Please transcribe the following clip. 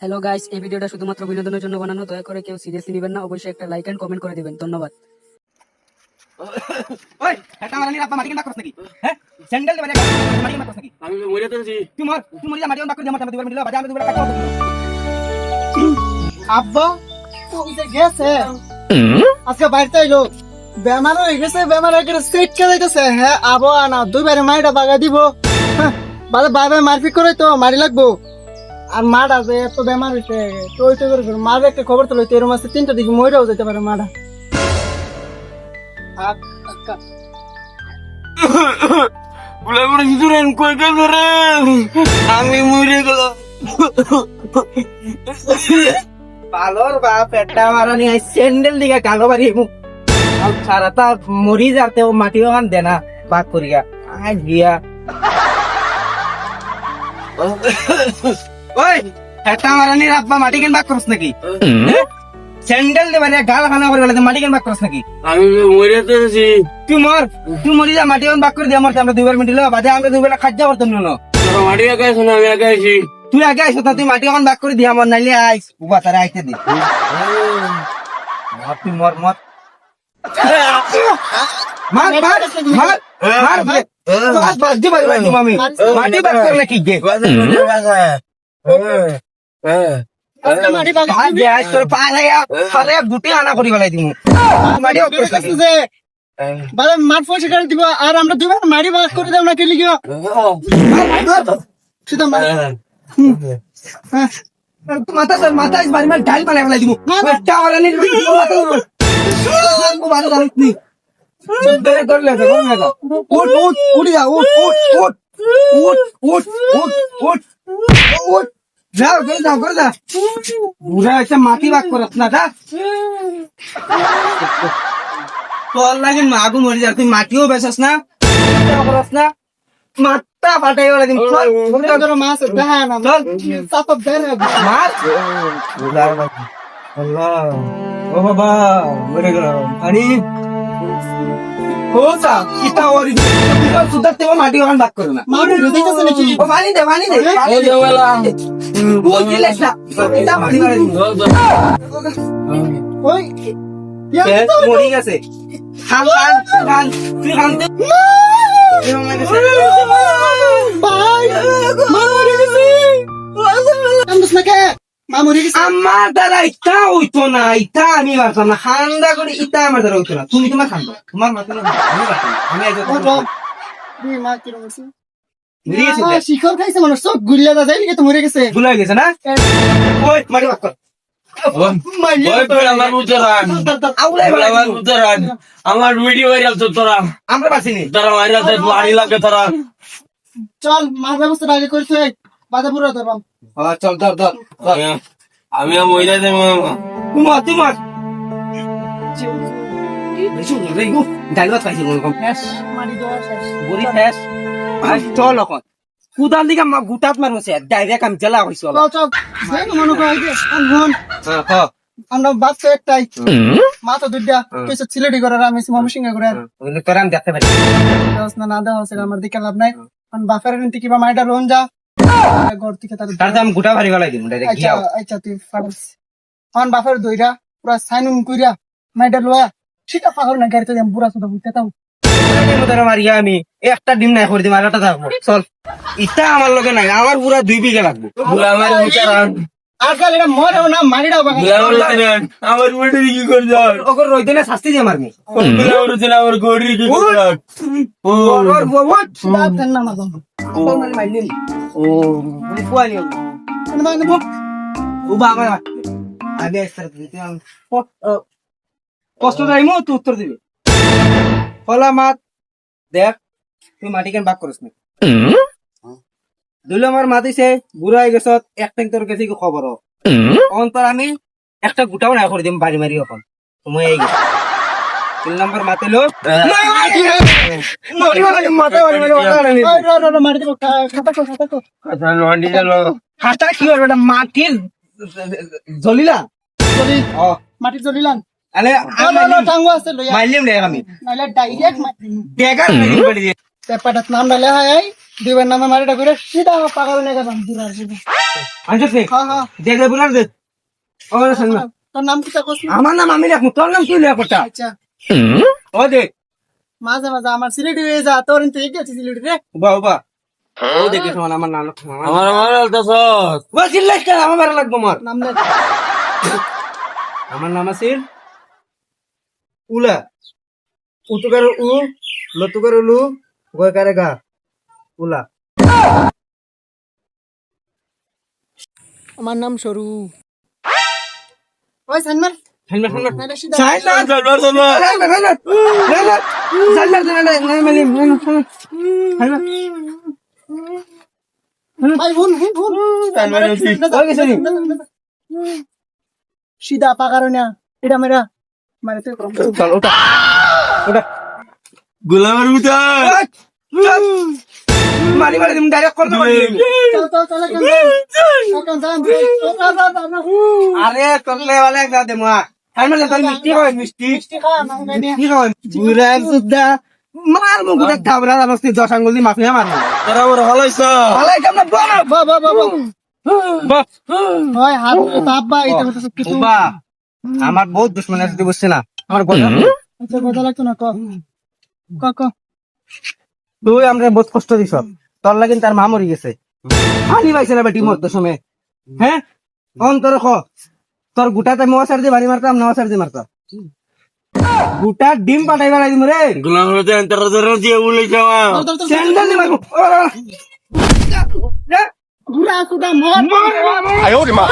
Hello guys, এই ভিডিওটা শুধুমাত্র বিনোদনের জন্য বানানো। দয়া করে কেউ সিরিয়াসলি নেবেন না। অবশ্যই একটা লাইক এন্ড কমেন্ট করে দিবেন। ধন্যবাদ। ওই এটা মারানি রাত মাটি কেন করছ নাকি? হ্যাঁ স্যান্ডেল দে মাটি কেন করছ নাকি? আমি মরে তো আছি। তুই মরি যা মাটি অন বাক করে দে আমার দুবার মিলে বাজা আমরা দুবার কাটা হবে। আব্বা ওই যে গেছে আজকে বাড়িতে এলো বেমার হয়ে গেছে, বেমার হয়ে গেছে সেট কে যাইতেছে। হ্যাঁ আবো না দুইবারে মাইটা বাগা দিব, বাবা বাবা মারপিট করে তো মারি লাগবো। আর মাটা যে এত বেমার হইছে তো ওই তো করে মার একটা খবর তো লইতে এরকম আছে 3টা দিকে মইরাও যেতে পারে মাটা। বলে বলে হিজুরেন কই গেল রে, আমি মরে গেল। পালর বাপ এটা মারানি আই স্যান্ডেল দিকে কালো বাড়ি মুখ আর সারাটা মরি যাতে ও মাটি ওখান দেনা বাক করিয়া আই গিয়া। ওই এটা মারানি রাব্বা মাটি কেন বাক করছ নাকি? স্যান্ডেল দে মানে গাল খানা করে গেলে মাটি কেন বাক করছ নাকি? আমি মরে তো আছি। তুই মরি যা মাটি ওখান বাক করে দিয়ে আমার আমরা দুবার মিটিল বাজে আমরা দুবার খাজ্জা করতাম না। তোরা মাটি আগে আছো না আমি আগে আছি? তুই আগে আইস তুই মাটি ওখান বাক করে দিয়ে আমার নাইলে আইস উবা তারা আইতে দি তুই মর মর মার মার মার মার বাজে বাজে বাজে মামি মাটি বাক করে নাকি গে মাটি বাগা আগে আইস তোর পা লাগা আরে গুটি আনা করি বলাই দিমু মাটি বাক করে নাকি যে বাবা মার পয়সা কাটি দিব আর আমরা দুইবার মারি বাগ করে দাও না কে লিগিও সেটা মার। হ্যাঁ মাথা সর মাথা ইস বাড়ি মার ঢাল পালে বলাই দিমু বেটা ওরা নি মাথা কো বারো জানিস নি চুপরে করলে তো করবে না উঠ উঠ উড়ি যা উঠ উঠ উঠ উঠ উঠ উঠ উঠ উঠ যাও করে যা বুড়া একটা মাটি বাক করছ না দা তোর লাগি মাগু মরি যা তুই মাটিও বেছস না করছ না মাথা ফাটাই ওরা দিন ধরো মাছ দেখা না চল চাপ দেন মার আল্লাহ ও বাবা মরে গেল আরে হোসা কিটা ওরি কিটা সুদা তেও মাটি ওখান বাক করে না মার রুদিতেছে নাকি ও পানি দে এই যে ওলা ও দিলেছ না এটা পানি মারে ওই মরি গেছে খান তুই খান ভাই মা মরে গেছে কান্দছ না কে মা মরে গেছে আমার দ্বারা ইটা হইতো না ইটা আমি পারতাম না খান্দা করে ইটা আমার দ্বারা হইতো না তুমি তোমার খান্দো তোমার মাথা আমি পারতাম আমি আজ তুই মা কি রকম মরে গেছে শিখর খাইছে মানুষ সব গুলিয়া দা যাই তো মরে গেছে ভুলে গেছে না ওই মারি বাক কর ওই তো আমার উতরান আউলাই বলে আমার উতরান আমার ভিডিও ভাইরাল তো তোরা আমরা বাসিনি তোরা ভাইরাল তো মারি লাগে তোরা। চল মা ব্যবস্থা আগে করছে বাধা পুরো ধরবাম চল ধর আমি মরে যাই তোমার ডাইলগ পাইছি কোন শেষ মারি দেওয়া শেষ বড়ি শেষ আজ চল এখন কুদাল দিকে গুটাত মারছে ডাইরেক্ট আমি জেলা হইছো চল চল দেখ মনে কর আগে আনহন আমরা বাচ্চা একটাই মা তো দুইটা কিছু ছিলেটি করার আমি মমসিংহা করে ওগুলো তোর আমি দেখতে পারি না না দেওয়া আছে আমার দিকে লাভ নাই কারণ বাপের নিতে কিবা মাইটা লোন যা ঘর থেকে তার তার আমি গুটা ভারি গলাই দিম ডাইরেক্ট আচ্ছা গিয়াও আচ্ছা তুই পারস আমার বাপের দইরা পুরা সাইনুন কইরা মাইটা লোয়া সেটা পাগল না গাড়িতে আমি বুড়া সুদা বুঝতে তাও তোর মারিয়া আমি একটা ডিম নাই করে দিম আর একটা থাকবো চল ইটা আমার লগে নাই আমার পুরা 2 বিঘা লাগবে আমার উতরান আজকাল এটা মরেও না মারিটাও বাবা আমার উল্টে কি করে যাও ওগর রইতে না শাস্তি দিয়ে মারমি আমার গড়ি কি করে যাও বাপ দেন না মাগো ও ফুয়ালি ও বাবা আগে কষ্ট যাইমু তুই উত্তর দিবি ফলা মাত দেখ তুই মাটি কেন বাক করিস না দুই নম্বর মাতিছে বুড়া হয়ে গেছ একটা তোর কাছে খবর অন্তর আমি একটা গুটাও না করে দিম বাড়ি মারি এখন সময় হয়ে গেছে 3 নম্বর মাতিলো মারি দেবো খাতা কো আচ্ছা লন্ডি গেল হাতা কি হবে এটা মাটির জ্বলিলা ও মাটি জ্বলিলাম আরে টাঙ্গো আছে লইয়া মাইলিম রে আমি নাইলে ডাইরেক্ট মাটি বেগার মেরিন পড়ি দিয়ে পেপারটা নাম ডালে হয় দুইবার নামে মারিটা করে সিধা পাগল লেগে দাম দিলার আনছিস নি? হ্যাঁ হ্যাঁ দে দে বুলার দে। ও শোন না। তোর নাম কি তা কস আমার নাম আমি রাখবো, তোর নাম কি লেখাপটা? আচ্ছা ও দে। মাঝে মাঝে আমার সিলেটি হয়ে যা তোর তো এই গেছে সিলেটি রে উবা উবা। ও দেখে শোন আমার নাম। আমার আমার আলতাছ ও চিল্লাইস কেন? আমার ভালো লাগবো আমার। নাম দে আমার নাম আছে উলা। উতুকার উ, লতুকার লু, গয়কারে গা। উলা। আমার নাম সরু ওই সানমার হেলমেট হেলমেট। নাইলে সিধা সাইলেন্ট। চলবার চলবার helmet helmet. Helmet. Silent helmet. ভাই ভুল ভুল ভুল ওই গেছে নি? সিধা পাকার না এটা মেরা মারে তো চল ওটা। ওটা। গোলামের ভিতর মারি মারি তুমি ডাইরেক্ট করতে পারি। চল চল চল এখন যান আরে করলে वाले গা দে মা। হেলমেট তো মিষ্টি হয় মিষ্টি। মিষ্টি খা নাম গাইনি কি হয়? বুড়ার সুদা মার মুগুটা থাবরা নস্তি 10 আঙ্গুল দি মাফিয়া মার। তোরা বড় হলাইছ আলাই কামনা বাবা। বা বা বা বাহ। হয় হাত তাপবা এটা হচ্ছে কিছু বাবা আমার বহুত দুশমন আছে তুই বুঝছিস না আমার কথা আচ্ছা কথা লাগতো না ক ক ক তুই আমরা বহুত কষ্ট দিছ তোর লাগিন তার মা মরি গেছে পানি পাইছে না বেটি মরতে সময় হ্যাঁ অন্তর খ তোর গোটাতে মোয়াসার দিয়ে বাড়ি মারতাম নওয়াসার দিয়ে মারতাম গোটা ডিম পাঠাইবা লাগিম রে গোলামের ভিতর তোরা তোরা দিয়ে বলে যাওয়া স্যান্ডেল দিয়ে মারবো ঘুরা সুদা মর মার